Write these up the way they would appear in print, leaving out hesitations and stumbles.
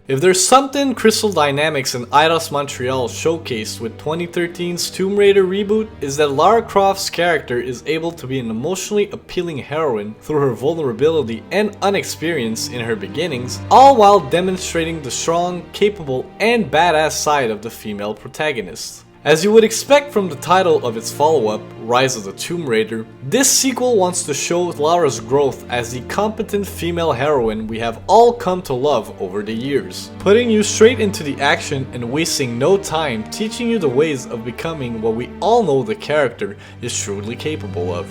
If there's something Crystal Dynamics and Eidos Montreal showcased with 2013's Tomb Raider reboot, is that Lara Croft's character is able to be an emotionally appealing heroine through her vulnerability and unexperience in her beginnings, all while demonstrating the strong, capable, and badass side of the female protagonist. As you would expect from the title of its follow-up, Rise of the Tomb Raider, this sequel wants to show Lara's growth as the competent female heroine we have all come to love over the years, putting you straight into the action and wasting no time teaching you the ways of becoming what we all know the character is truly capable of.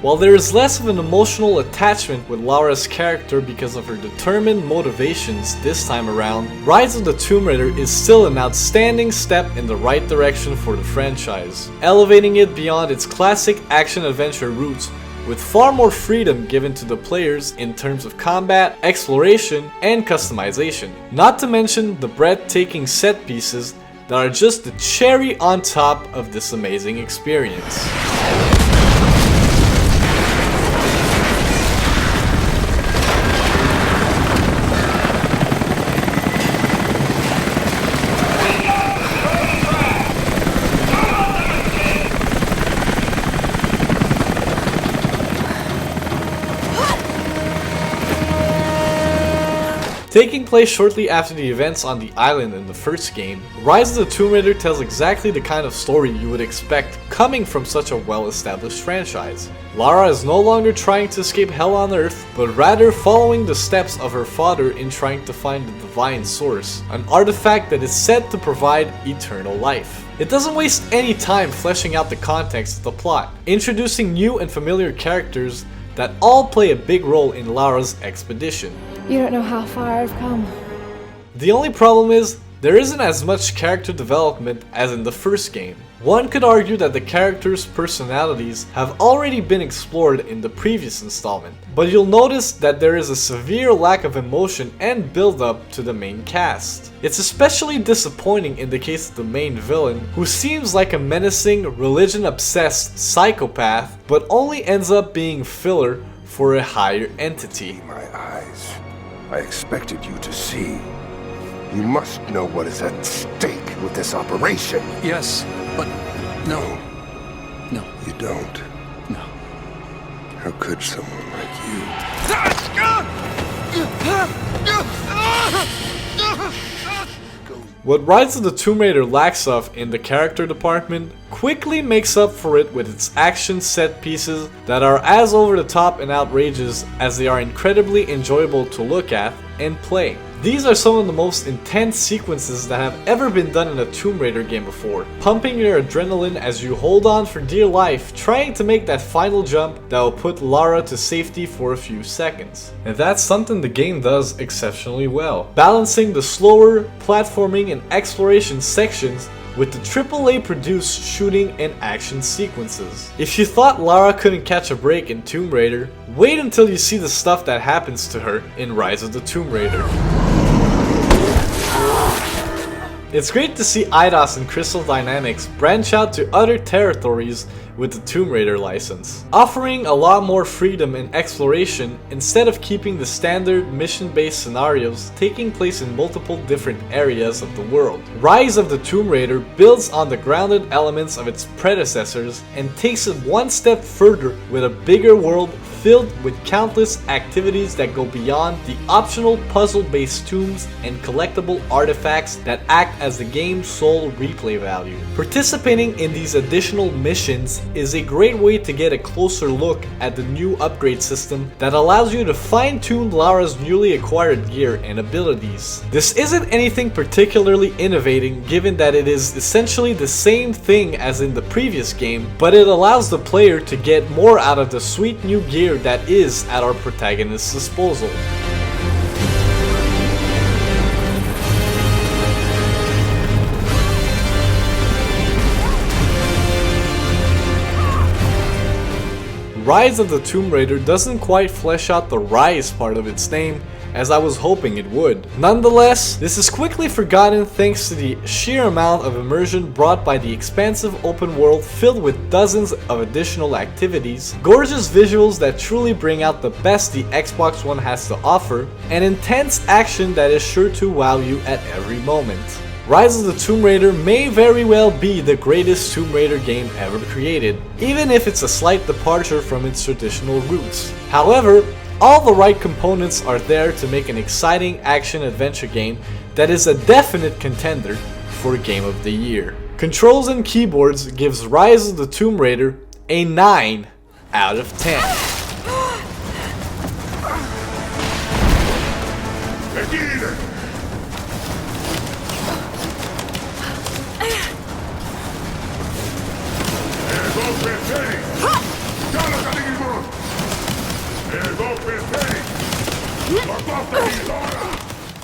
While there is less of an emotional attachment with Lara's character because of her determined motivations this time around, Rise of the Tomb Raider is still an outstanding step in the right direction for the franchise, elevating it beyond its classic action-adventure roots with far more freedom given to the players in terms of combat, exploration, and customization. Not to mention the breathtaking set pieces that are just the cherry on top of this amazing experience. Taking place shortly after the events on the island in the first game, Rise of the Tomb Raider tells exactly the kind of story you would expect coming from such a well-established franchise. Lara is no longer trying to escape hell on earth, but rather following the steps of her father in trying to find the divine source, an artifact that is said to provide eternal life. It doesn't waste any time fleshing out the context of the plot, introducing new and familiar characters that all play a big role in Lara's expedition. You don't know how far I've come. The only problem is, there isn't as much character development as in the first game. One could argue that the characters' personalities have already been explored in the previous installment, but you'll notice that there is a severe lack of emotion and build-up to the main cast. It's especially disappointing in the case of the main villain, who seems like a menacing, religion-obsessed psychopath, but only ends up being filler for a higher entity. My eyes. I expected you to see. You must know what is at stake with this operation. Yes, but no. No. You don't. No. How could someone like you? What Rise of the Tomb Raider lacks of in the character department quickly makes up for it with its action set pieces that are as over the top and outrageous as they are incredibly enjoyable to look at and play. These are some of the most intense sequences that have ever been done in a Tomb Raider game before, pumping your adrenaline as you hold on for dear life, trying to make that final jump that will put Lara to safety for a few seconds. And that's something the game does exceptionally well, balancing the slower platforming and exploration sections with the AAA produced shooting and action sequences. If you thought Lara couldn't catch a break in Tomb Raider, wait until you see the stuff that happens to her in Rise of the Tomb Raider. It's great to see Eidos and Crystal Dynamics branch out to other territories with the Tomb Raider license, offering a lot more freedom in exploration instead of keeping the standard mission-based scenarios taking place in multiple different areas of the world. Rise of the Tomb Raider builds on the grounded elements of its predecessors and takes it one step further with a bigger world filled with countless activities that go beyond the optional puzzle-based tombs and collectible artifacts that act as the game's sole replay value. Participating in these additional missions is a great way to get a closer look at the new upgrade system that allows you to fine-tune Lara's newly acquired gear and abilities. This isn't anything particularly innovating given that it is essentially the same thing as in the previous game, but it allows the player to get more out of the sweet new gear that is at our protagonist's disposal. Rise of the Tomb Raider doesn't quite flesh out the Rise part of its name, as I was hoping it would. Nonetheless, this is quickly forgotten thanks to the sheer amount of immersion brought by the expansive open world filled with dozens of additional activities, gorgeous visuals that truly bring out the best the Xbox One has to offer, and intense action that is sure to wow you at every moment. Rise of the Tomb Raider may very well be the greatest Tomb Raider game ever created, even if it's a slight departure from its traditional roots. However, all the right components are there to make an exciting action-adventure game that is a definite contender for Game of the Year. Controls and Keyboards gives Rise of the Tomb Raider a 9 out of 10.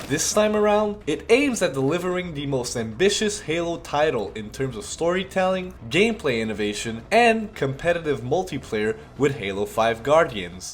This time around, it aims at delivering the most ambitious Halo title in terms of storytelling, gameplay innovation, and competitive multiplayer with Halo 5 Guardians.